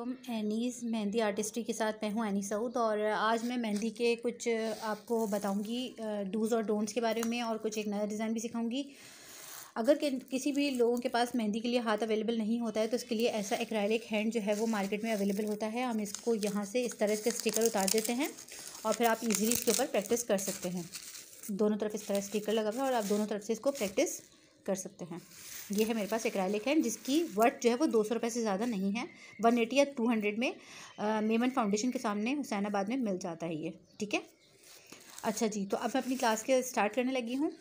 वालेकुम। एनीज़ मेहंदी आर्टिस्ट्री के साथ मैं हूँ एनी सऊद और आज मैं मेहंदी के कुछ आपको बताऊँगी डूज़ और डोंट्स के बारे में और कुछ एक नया डिज़ाइन भी सिखाऊंगी। अगर किसी भी लोगों के पास मेहंदी के लिए हाथ अवेलेबल नहीं होता है तो इसके लिए ऐसा एक्रेलिक हैंड जो है वो मार्केट में अवेलेबल होता है। हम इसको यहाँ से इस तरह के स्टिकर उतार देते हैं और फिर आप इजीली इसके ऊपर प्रैक्टिस कर सकते हैं। दोनों तरफ इस तरह स्टिकर लगा हुआ है और आप दोनों तरफ से इसको प्रैक्टिस कर सकते हैं। ये है मेरे पास एक्रेलिक हैंड जिसकी वर्थ जो है वो 200 रुपये से ज़्यादा नहीं है। 180 या 200 में मेमन फाउंडेशन के सामने हुसैनाबाद में मिल जाता है ये। ठीक है, अच्छा जी, तो अब मैं अपनी क्लास के स्टार्ट करने लगी हूँ,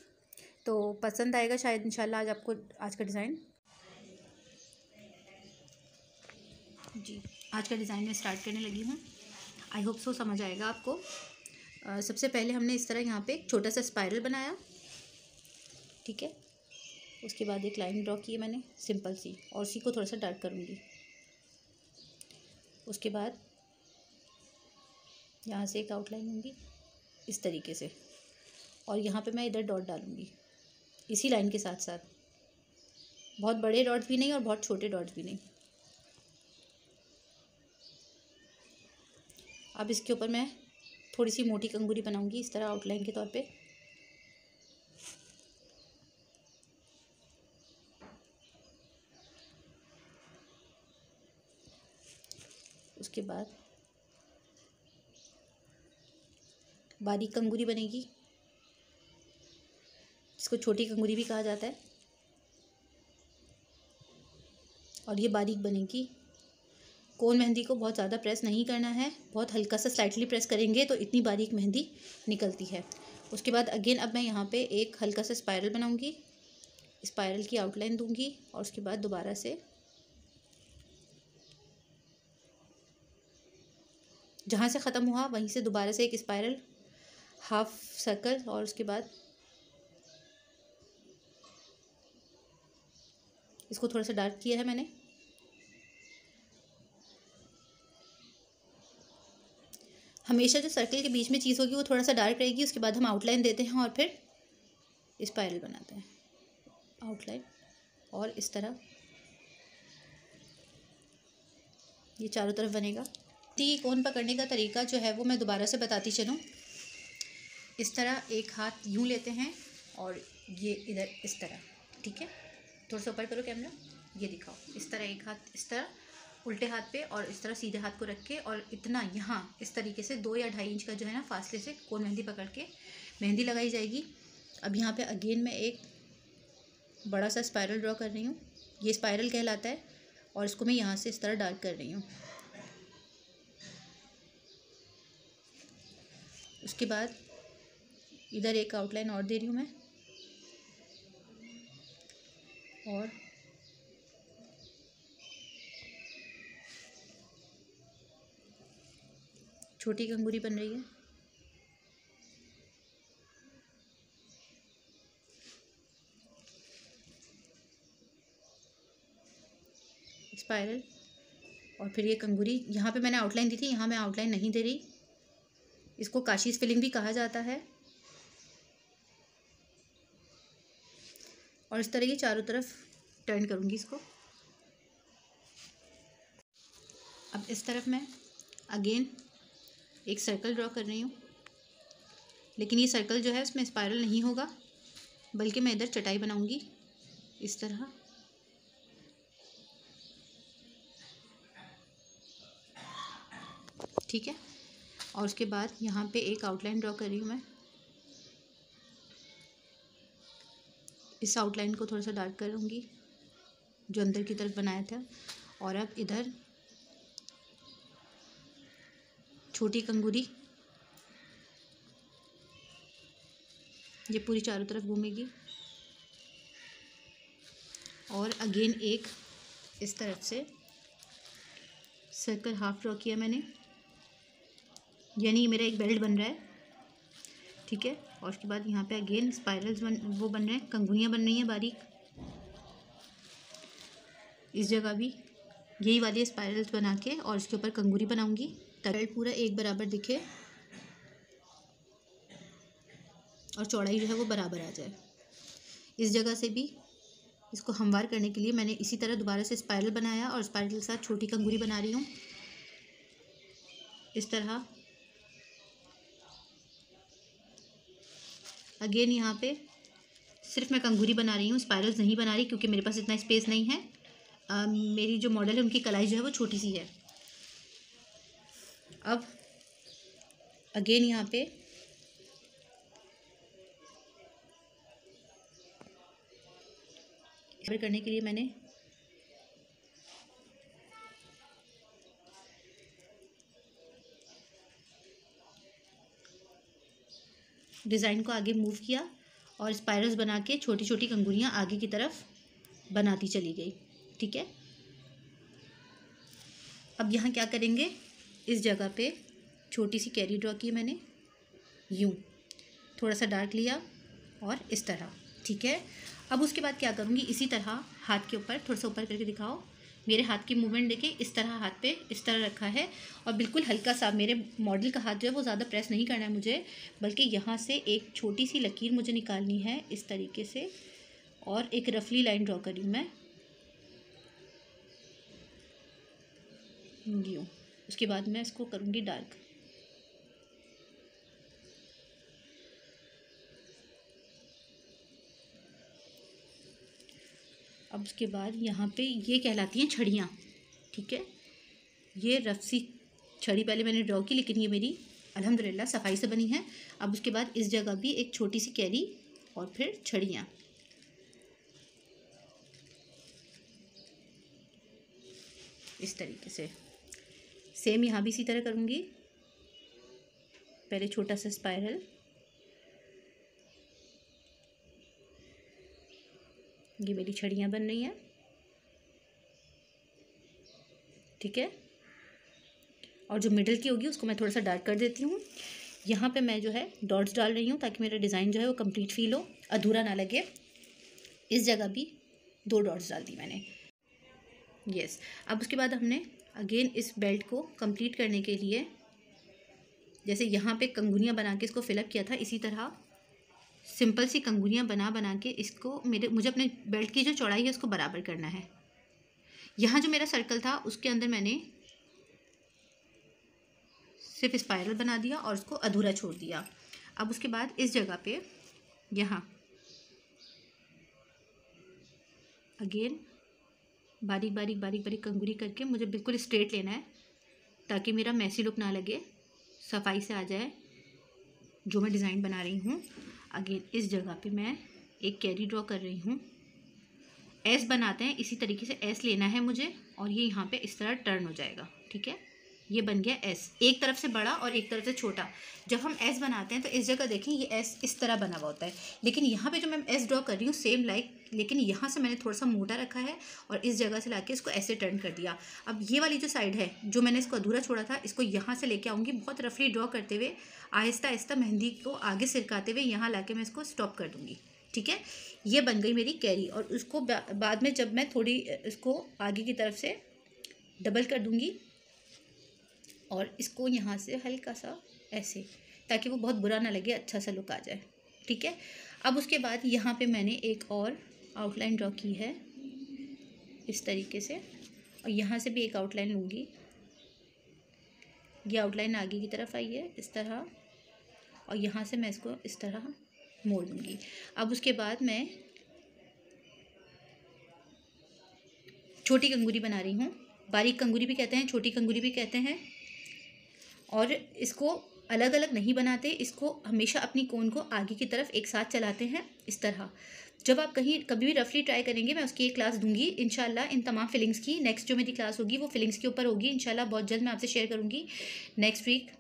तो पसंद आएगा शायद इंशाल्लाह आज आपको आज का डिज़ाइन। जी, आज का डिज़ाइन मैं स्टार्ट करने लगी हूँ। आई होप सो समझ आएगा आपको। सबसे पहले हमने इस तरह यहाँ पे एक छोटा सा स्पाइरल बनाया। ठीक है, उसके बाद एक लाइन ड्रॉ की है मैंने सिंपल सी और उसी को थोड़ा सा डार्क करूँगी। उसके बाद यहाँ से एक आउटलाइन लूँगी इस तरीके से और यहाँ पे मैं इधर डॉट डालूँगी इसी लाइन के साथ साथ। बहुत बड़े डॉट्स भी नहीं और बहुत छोटे डॉट्स भी नहीं। अब इसके ऊपर मैं थोड़ी सी मोटी कंगूरी बनाऊँगी इस तरह आउटलाइन के तौर पे। उसके बाद बारीक कंगूरी बनेगी, इसको छोटी कंगूरी भी कहा जाता है, और ये बारीक बनेगी। कोन मेहंदी को बहुत ज़्यादा प्रेस नहीं करना है, बहुत हल्का सा स्लाइटली प्रेस करेंगे तो इतनी बारीक मेहंदी निकलती है। उसके बाद अगेन अब मैं यहाँ पे एक हल्का सा स्पाइरल बनाऊँगी, स्पाइरल की आउटलाइन दूँगी और उसके बाद दोबारा से जहाँ से ख़त्म हुआ वहीं से दोबारा से एक स्पाइरल, हाफ सर्कल और उसके बाद इसको थोड़ा सा डार्क किया है मैंने। हमेशा जो सर्कल के बीच में चीज़ होगी वो थोड़ा सा डार्क रहेगी। उसके बाद हम आउटलाइन देते हैं और फिर स्पाइरल बनाते हैं, आउटलाइन और इस तरह ये चारों तरफ बनेगा। ठीक, कोन पकड़ने का तरीका जो है वो मैं दोबारा से बताती चलूँ। इस तरह एक हाथ यूँ लेते हैं और ये इधर इस तरह। ठीक है, थोड़ा सा ऊपर करो कैमरा, ये दिखाओ। इस तरह एक हाथ इस तरह उल्टे हाथ पे और इस तरह सीधे हाथ को रख के और इतना यहाँ इस तरीके से 2 या 2.5 इंच का जो है ना फासले से कोन मेहंदी पकड़ के मेहंदी लगाई जाएगी। अब यहाँ पे अगेन मैं एक बड़ा सा स्पाइरल ड्रॉ कर रही हूँ, ये स्पाइरल कहलाता है, और इसको मैं यहाँ से इस तरह डार्क कर रही हूँ। उसके बाद इधर एक आउटलाइन और दे रही हूँ मैं और छोटी कंगूरी बन रही है। स्पाइरल और फिर ये कंगूरी। यहाँ पे मैंने आउटलाइन दी थी, यहाँ मैं आउटलाइन नहीं दे रही। इसको काशीज़ फिलिंग भी कहा जाता है। और इस तरह की चारों तरफ टर्न करूँगी इसको। अब इस तरफ मैं अगेन एक सर्कल ड्रॉ कर रही हूँ, लेकिन ये सर्कल जो है उसमें स्पाइरल नहीं होगा, बल्कि मैं इधर चटाई बनाऊँगी इस तरह। ठीक है, और उसके बाद यहाँ पे एक आउटलाइन ड्रॉ कर रही हूँ मैं। इस आउटलाइन को थोड़ा सा डार्क करूँगी जो अंदर की तरफ बनाया था, और अब इधर छोटी कंगूरी ये पूरी चारों तरफ घूमेगी, और अगेन एक इस तरफ से सर्कल हाफ ड्रॉ किया मैंने, यानी मेरा एक बेल्ट बन रहा है। ठीक है, और उसके बाद यहाँ पे अगेन स्पाइरल्स बन रहे हैं, कंगुनियाँ बन रही हैं बारीक। इस जगह भी यही वाली स्पाइरल्स बना के और इसके ऊपर कंगूरी बनाऊंगी ताकि पूरा एक बराबर दिखे और चौड़ाई जो है वो बराबर आ जाए। इस जगह से भी इसको हमवार करने के लिए मैंने इसी तरह दोबारा से स्पाइरल बनाया और स्पाइरल के साथ छोटी कंगूरी बना रही हूँ इस तरह। अगेन यहाँ पे सिर्फ मैं कंगूरी बना रही हूँ, स्पाइरल्स नहीं बना रही क्योंकि मेरे पास इतना स्पेस नहीं है। मेरी जो मॉडल है उनकी कलाई जो है वो छोटी सी है। अब अगेन यहाँ पे करने के लिए मैंने डिज़ाइन को आगे मूव किया और स्पाइरल्स बना के छोटी छोटी कंगूरियाँ आगे की तरफ बनाती चली गई। ठीक है, अब यहाँ क्या करेंगे, इस जगह पे छोटी सी कैरी ड्रॉ की मैंने, यूँ थोड़ा सा डार्क लिया और इस तरह। ठीक है, अब उसके बाद क्या करूँगी, इसी तरह हाथ के ऊपर थोड़ा सा ऊपर करके दिखाओ, मेरे हाथ की मूवमेंट देखिए, इस तरह हाथ पे इस तरह रखा है और बिल्कुल हल्का सा, मेरे मॉडल का हाथ जो है वो ज़्यादा प्रेस नहीं करना है मुझे, बल्कि यहाँ से एक छोटी सी लकीर मुझे निकालनी है इस तरीके से और एक रफली लाइन ड्रॉ करी मैं यूँ। उसके बाद मैं इसको करूँगी डार्क। अब उसके बाद यहाँ पे ये कहलाती हैं छड़ियाँ। ठीक है, ये रफ सी छड़ी पहले मैंने ड्रॉ की, लेकिन ये मेरी अल्हम्दुलिल्लाह सफाई से बनी है। अब उसके बाद इस जगह भी एक छोटी सी कैरी और फिर छड़ियाँ। इस तरीके से सेम यहाँ भी इसी तरह करूँगी। पहले छोटा सा स्पाइरल, ये मेरी छड़ियाँ बन रही हैं। ठीक है, और जो मिडल की होगी उसको मैं थोड़ा सा डार्क कर देती हूँ। यहाँ पे मैं जो है डॉट्स डाल रही हूँ ताकि मेरा डिज़ाइन जो है वो कंप्लीट फील हो, अधूरा ना लगे। इस जगह भी 2 डॉट्स डाल दी मैंने। यस, अब उसके बाद हमने अगेन इस बेल्ट को कंप्लीट करने के लिए जैसे यहाँ पे कंगुनियाँ बना के इसको फिलअप किया था, इसी तरह सिंपल सी कंगुनियाँ बना के इसको मुझे अपने बेल्ट की जो चौड़ाई है उसको बराबर करना है। यहाँ जो मेरा सर्कल था उसके अंदर मैंने सिर्फ स्पाइरल बना दिया और उसको अधूरा छोड़ दिया। अब उसके बाद इस जगह पे यहाँ अगेन बारीक बारीक बारीक बारीक कंगूरी करके मुझे बिल्कुल स्ट्रेट लेना है ताकि मेरा मैसी लुक ना लगे, सफाई से आ जाए जो मैं डिज़ाइन बना रही हूँ। अगेन इस जगह पे मैं एक कैरी ड्रॉ कर रही हूँ। एस बनाते हैं, इसी तरीके से एस लेना है मुझे और ये यहाँ पे इस तरह टर्न हो जाएगा। ठीक है, ये बन गया एस, एक तरफ से बड़ा और एक तरफ से छोटा। जब हम एस बनाते हैं तो इस जगह देखें ये एस इस तरह बना हुआ होता है, लेकिन यहाँ पे जो मैं एस ड्रॉ कर रही हूँ सेम लेकिन यहाँ से मैंने थोड़ा सा मोटा रखा है और इस जगह से लाके इसको ऐसे टर्न कर दिया। अब ये वाली जो साइड है जो मैंने इसको अधूरा छोड़ा था, इसको यहाँ से लेके आऊँगी, बहुत रफली ड्रॉ करते हुए आहिस्ता आहिस्ता मेहंदी को आगे सिरकाते हुए यहाँ ला मैं इसको स्टॉप कर दूँगी। ठीक है, ये बन गई मेरी कैरी और उसको बाद में जब मैं थोड़ी इसको आगे की तरफ से डबल कर दूँगी और इसको यहाँ से हल्का सा ऐसे, ताकि वो बहुत बुरा ना लगे, अच्छा सा लुक आ जाए। ठीक है, अब उसके बाद यहाँ पे मैंने एक और आउटलाइन ड्रॉ की है इस तरीके से और यहाँ से भी एक आउटलाइन लूँगी। ये आउटलाइन आगे की तरफ आई है इस तरह और यहाँ से मैं इसको इस तरह मोड़ दूँगी। अब उसके बाद मैं छोटी कंगूरी बना रही हूँ, बारीक कंगूरी भी कहते हैं, छोटी कंगूरी भी कहते हैं। और इसको अलग अलग नहीं बनाते, इसको हमेशा अपनी कोन को आगे की तरफ एक साथ चलाते हैं इस तरह। जब आप कभी भी रफली ट्राई करेंगे, मैं उसकी एक क्लास दूंगी इंशाल्लाह इन तमाम फिलिंग्स की। नेक्स्ट जो मेरी क्लास होगी वो फिलिंग्स के ऊपर होगी इंशाल्लाह, बहुत जल्द मैं आपसे शेयर करूँगी नेक्स्ट वीक।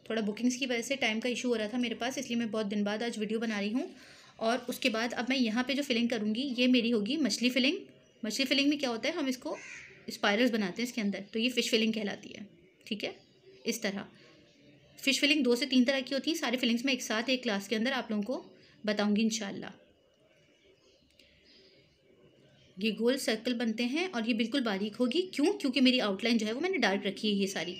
थोड़ा बुकिंग्स की वजह से टाइम का इशू हो रहा था मेरे पास, इसलिए मैं बहुत दिन बाद आज वीडियो बना रही हूँ। और उसके बाद अब मैं यहाँ पे जो फिलिंग करूँगी ये मेरी होगी मछली फिलिंग। मछली फिलिंग में क्या होता है, हम इसको स्पाइरल्स बनाते हैं इसके अंदर, तो ये फ़िश फिलिंग कहलाती है। ठीक है, इस तरह फ़िश फिलिंग 2 से 3 तरह की होती है। सारी फिलिंग्स में एक साथ एक क्लास के अंदर आप लोगों को बताऊँगी इंशाल्लाह। ये गोल सर्कल बनते हैं और ये बिल्कुल बारीक होगी, क्यों? क्योंकि मेरी आउटलाइन जो है वो मैंने डार्क रखी है। ये सारी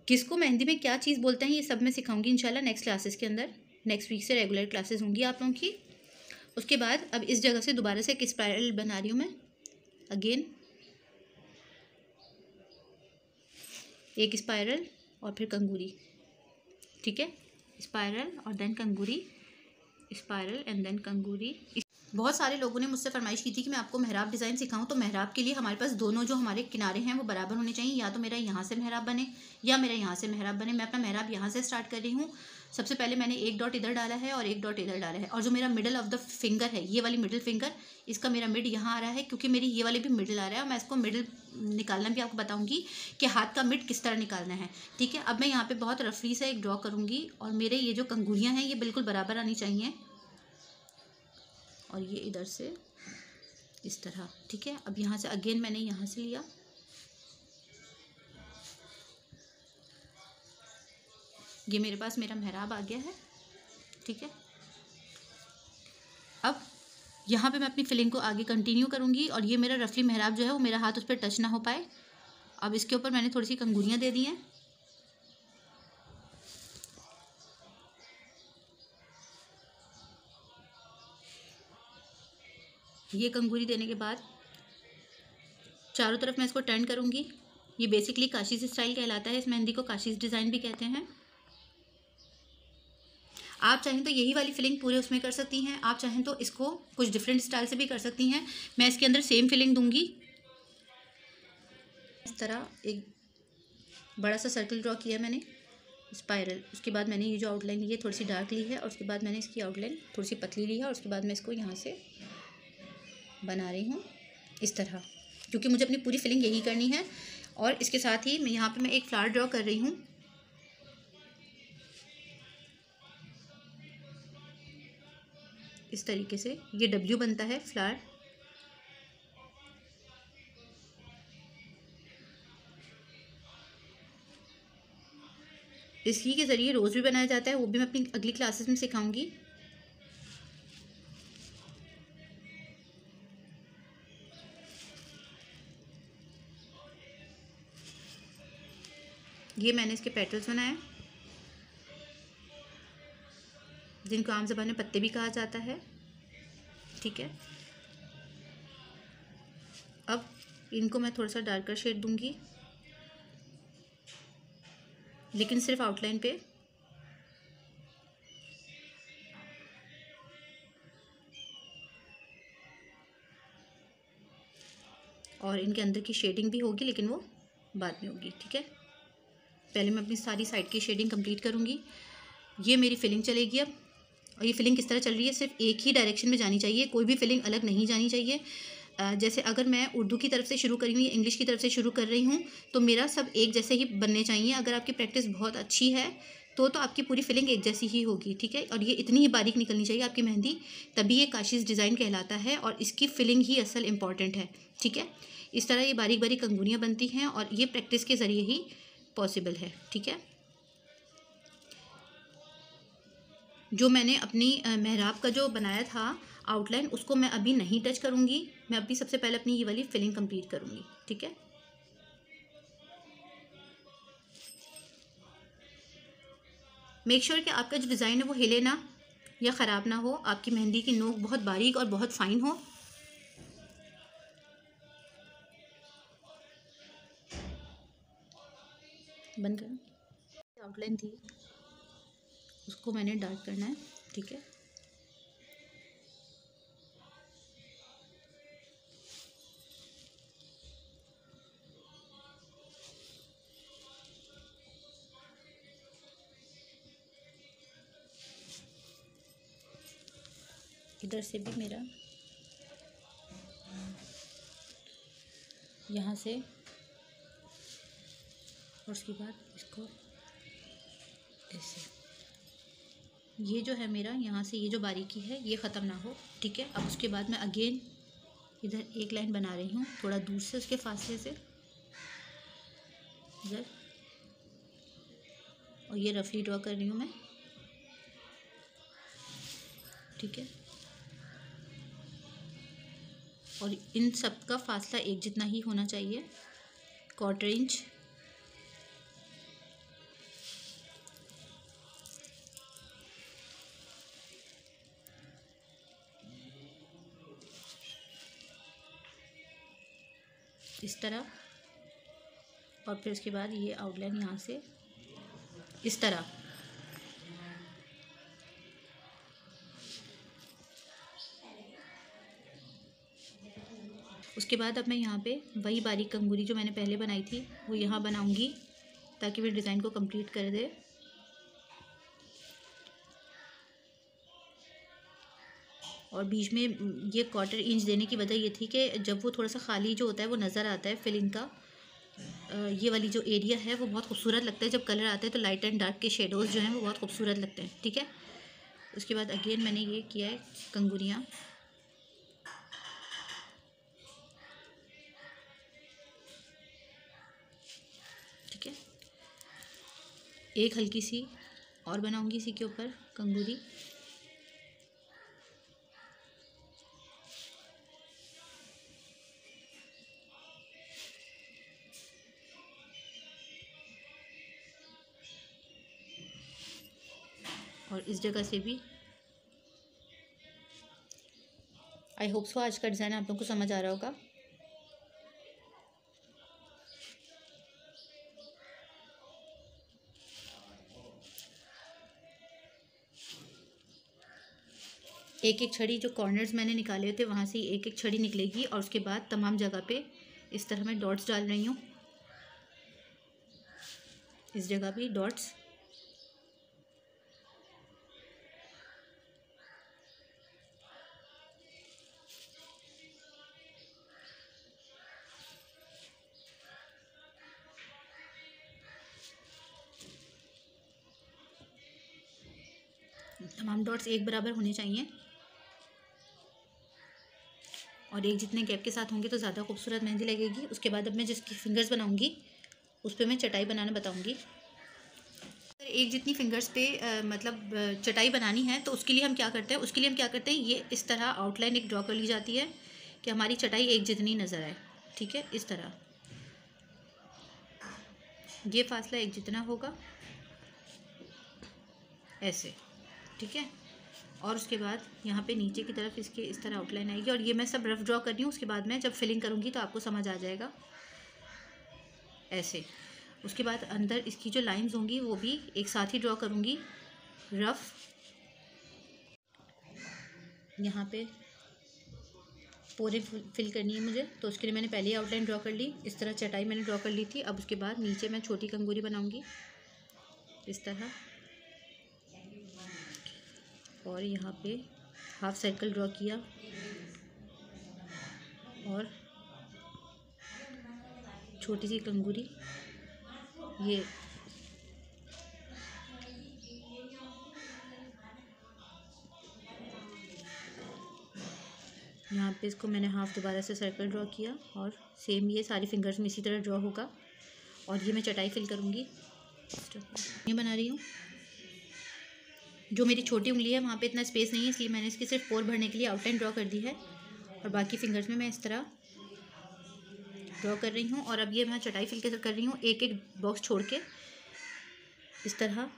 किसको मेहंदी में क्या चीज़ बोलते हैं ये सब मैं सिखाऊंगी इंशाल्लाह नेक्स्ट क्लासेस के अंदर। नेक्स्ट वीक से रेगुलर क्लासेस होंगी आप लोगों की। उसके बाद अब इस जगह से दोबारा से एक स्पाइरल बना रही हूँ मैं। अगेन एक स्पाइरल और फिर कंगूरी, ठीक है, स्पाइरल और देन कंगूरी, स्पाइरल एंड देन कंगूरी। बहुत सारे लोगों ने मुझसे फरमाइश की थी कि मैं आपको मेहराब डिज़ाइन सिखाऊं, तो मेहराब के लिए हमारे पास दोनों जो हमारे किनारे हैं वो बराबर होने चाहिए, या तो मेरा यहाँ से मेहराब बने या मेरा यहाँ से मेहराब बने। मैं अपना मेहराब यहाँ से स्टार्ट कर रही हूँ। सबसे पहले मैंने एक डॉट इधर डाला है और एक डॉट इधर डाला है, और जो मेरा मिडल ऑफ द फिंगर है, ये वाली मिडिल फिंगर, इसका मेरा मिड यहाँ आ रहा है, क्योंकि मेरी ये वाली भी मिडिल आ रहा है, और मैं इसको मिडिल निकालना भी आपको बताऊंगी कि हाथ का मिड किस तरह निकालना है, ठीक है। अब मैं यहाँ पे बहुत रफली से एक ड्रॉ करूँगी, और मेरे ये जो कंगूरियाँ हैं ये बिल्कुल बराबर आनी चाहिए, और ये इधर से इस तरह, ठीक है। अब यहाँ से अगेन मैंने यहाँ से लिया, ये मेरे पास मेरा मेहराब आ गया है, ठीक है। अब यहाँ पे मैं अपनी फिलिंग को आगे कंटिन्यू करूँगी, और ये मेरा रफली मेहराब जो है वो मेरा हाथ उस पर टच ना हो पाए। अब इसके ऊपर मैंने थोड़ी सी कंगूरियाँ दे दी हैं, ये कंगूरी देने के बाद चारों तरफ मैं इसको टर्न करूँगी। ये बेसिकली काशीज़ स्टाइल कहलाता है, इस मेहंदी को काशीज़ डिज़ाइन भी कहते हैं। आप चाहें तो यही वाली फिलिंग पूरे उसमें कर सकती हैं, आप चाहें तो इसको कुछ डिफरेंट स्टाइल से भी कर सकती हैं। मैं इसके अंदर सेम फिलिंग दूंगी। इस तरह एक बड़ा सा सर्कल ड्रॉ किया मैंने, स्पाइरल। उसके बाद मैंने ये जो आउटलाइन ली है थोड़ी सी डार्क ली है, और उसके बाद मैंने इसकी आउटलाइन थोड़ी सी पतली ली है, और उसके बाद मैं इसको यहाँ से बना रही हूँ इस तरह, क्योंकि मुझे अपनी पूरी फिलिंग यही करनी है। और इसके साथ ही मैं यहाँ पे मैं एक फ्लावर ड्रॉ कर रही हूँ, इस तरीके से ये डब्ल्यू बनता है फ्लावर। इसी के ज़रिए रोज़ भी बनाया जाता है, वो भी मैं अपनी अगली क्लासेस में सिखाऊंगी। ये मैंने इसके पेटल्स बनाए, जिनको आम ज़बान में पत्ते भी कहा जाता है, ठीक है। अब इनको मैं थोड़ा सा डार्कर शेड दूंगी, लेकिन सिर्फ आउटलाइन पे। और इनके अंदर की शेडिंग भी होगी, लेकिन वो बाद में होगी, ठीक है। पहले मैं अपनी सारी साइड की शेडिंग कंप्लीट करूँगी। ये मेरी फिलिंग चलेगी अब, और ये फिलिंग किस तरह चल रही है, सिर्फ एक ही डायरेक्शन में जानी चाहिए, कोई भी फिलिंग अलग नहीं जानी चाहिए। जैसे अगर मैं उर्दू की तरफ से शुरू कर रही हूँ या इंग्लिश की तरफ से शुरू कर रही हूँ, तो मेरा सब एक जैसे ही बनने चाहिए। अगर आपकी प्रैक्टिस बहुत अच्छी है तो आपकी पूरी फिलिंग एक जैसी ही होगी, ठीक है। और ये इतनी ही बारीक निकलनी चाहिए आपकी मेहंदी, तभी ये काशीज़ डिज़ाइन कहलाता है, और इसकी फिलिंग ही असल इम्पॉर्टेंट है, ठीक है। इस तरह ये बारीक बारीक कंगूरियाँ बनती हैं, और ये प्रैक्टिस के ज़रिए ही पॉसिबल है, ठीक है। जो मैंने अपनी मेहराब का जो बनाया था आउटलाइन, उसको मैं अभी नहीं टच करूँगी। मैं अभी सबसे पहले अपनी ये वाली फिलिंग कंप्लीट करूँगी, ठीक है। मेक श्योर कि आपका जो डिज़ाइन है वो हिले ना या ख़राब ना हो, आपकी मेहंदी की नोक बहुत बारीक और बहुत फाइन हो। बंद कर। आउटलाइन थी उसको मैंने डार्क करना है, ठीक है। इधर से भी मेरा यहाँ से, और उसके बाद इसको ऐसे, ये जो है मेरा यहाँ से ये जो बारीकी है ये ख़त्म ना हो, ठीक है। अब उसके बाद मैं अगेन इधर एक लाइन बना रही हूँ थोड़ा दूर से, उसके फासले से इधर, और ये रफली ड्रॉ कर रही हूँ मैं, ठीक है। और इन सब का फासला एक जितना ही होना चाहिए, 1/4 इंच। इस तरह, और फिर उसके बाद ये आउटलाइन यहाँ से इस तरह। उसके बाद अब मैं यहाँ पे वही बारीक कंगूरी जो मैंने पहले बनाई थी वो यहाँ बनाऊँगी ताकि वो डिज़ाइन को कंप्लीट कर दे। और बीच में ये 1/4 इंच देने की वजह ये थी कि जब वो थोड़ा सा खाली जो होता है वो नज़र आता है फिलिंग का, ये वाली जो एरिया है वो बहुत खूबसूरत लगता है। जब कलर आता है तो लाइट एंड डार्क के शेडोज़ जो हैं वो बहुत खूबसूरत लगते हैं। ठीक है, उसके बाद अगेन मैंने ये किया है कंगूरियाँ। ठीक है, एक हल्की सी और बनाऊंगी इसी के ऊपर कंगूरी। और इस जगह से भी। आई होप सो आज का डिज़ाइन आप लोगों को समझ आ रहा होगा। एक एक छड़ी जो कॉर्नर्स मैंने निकाले थे वहाँ से एक एक छड़ी निकलेगी और उसके बाद तमाम जगह पे इस तरह मैं डॉट्स डाल रही हूँ। इस जगह भी डॉट्स। तमाम डॉट्स एक बराबर होने चाहिए और एक जितने गैप के साथ होंगे तो ज़्यादा खूबसूरत मेहंदी लगेगी। उसके बाद अब मैं जिसकी फिंगर्स बनाऊंगी उस पर मैं चटाई बनाना बताऊंगी। एक जितनी फिंगर्स पे मतलब चटाई बनानी है तो उसके लिए हम क्या करते हैं, ये इस तरह आउटलाइन एक ड्रॉ कर ली जाती है कि हमारी चटाई एक जितनी नज़र आए। ठीक है, इस तरह ये फासला एक जितना होगा ऐसे। ठीक है, और उसके बाद यहाँ पे नीचे की तरफ इसके इस तरह आउटलाइन आएगी और ये मैं सब रफ ड्रॉ कर रही हूँ। उसके बाद मैं जब फिलिंग करूँगी तो आपको समझ आ जाएगा ऐसे। उसके बाद अंदर इसकी जो लाइंस होंगी वो भी एक साथ ही ड्रॉ करूँगी रफ। यहाँ पे पोरे फिल करनी है मुझे तो उसके लिए मैंने पहले ही आउटलाइन ड्रॉ कर ली। इस तरह चटाई मैंने ड्रॉ कर ली थी। अब उसके बाद नीचे मैं छोटी कंगूरी बनाऊँगी इस तरह और यहाँ पे हाफ सर्कल ड्रॉ किया और छोटी सी कंगूरी ये यहाँ पे इसको मैंने हाफ दोबारा से सर्कल ड्रॉ किया और सेम ये सारी फिंगर्स में इसी तरह ड्रॉ होगा। और ये मैं चटाई फिल करूँगी। ये बना रही हूँ, जो मेरी छोटी उंगली है वहाँ पे इतना स्पेस नहीं है इसलिए मैंने इसकी सिर्फ पोर भरने के लिए आउटलाइन ड्रॉ कर दी है और बाकी फिंगर्स में मैं इस तरह ड्रॉ कर रही हूँ। और अब ये मैं चटाई फिल कर रही हूँ, एक एक बॉक्स छोड़ के इस तरह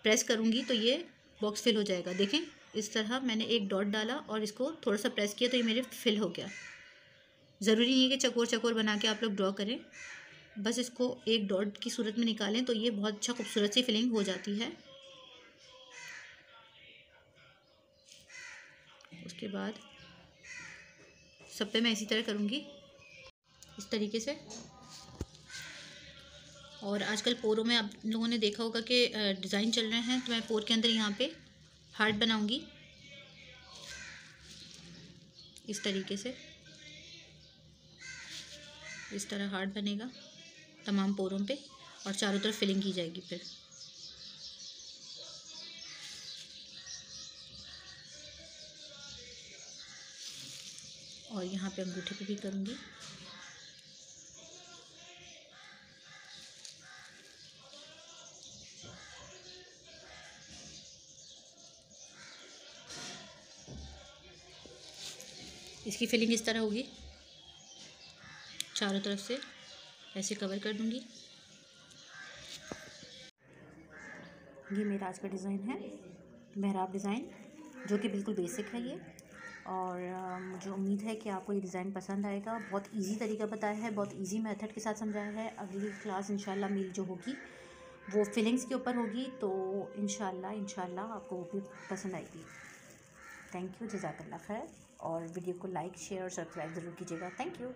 प्रेस करूँगी तो ये बॉक्स फिल हो जाएगा। देखें इस तरह मैंने एक डॉट डाला और इसको थोड़ा सा प्रेस किया तो ये मेरे फिल हो गया। ज़रूरी नहीं है कि चकोर चकोर बना के आप लोग ड्रॉ करें, बस इसको एक डॉट की सूरत में निकालें तो ये बहुत अच्छा खूबसूरत सी फिलिंग हो जाती है। उसके बाद सब पे मैं इसी तरह करूँगी इस तरीके से। और आजकल पोरों में आप लोगों ने देखा होगा कि डिज़ाइन चल रहे हैं तो मैं पोर के अंदर यहाँ पे हार्ट बनाऊँगी इस तरीके से। इस तरह हार्ट बनेगा तमाम पोरों पे और चारों तरफ फिलिंग की जाएगी फिर। और यहाँ पे अंगूठे पे भी करूँगी। इसकी फिलिंग इस तरह होगी, चारों तरफ से ऐसे कवर कर दूँगी। ये मेरा आज का डिज़ाइन है, मेहराब डिज़ाइन, जो कि बिल्कुल बेसिक है ये। और मुझे उम्मीद है कि आपको ये डिज़ाइन पसंद आएगा। बहुत इजी तरीका बताया है, बहुत इजी मेथड के साथ समझाया है। अगली क्लास इंशाल्लाह मेरी जो होगी वो फिलिंग्स के ऊपर होगी, तो इंशाल्लाह आपको वो भी पसंद आएगी। थैंक यू, जज़ाकल्लाह खैर। और वीडियो को लाइक, शेयर और सब्सक्राइब ज़रूर कीजिएगा। Thank you.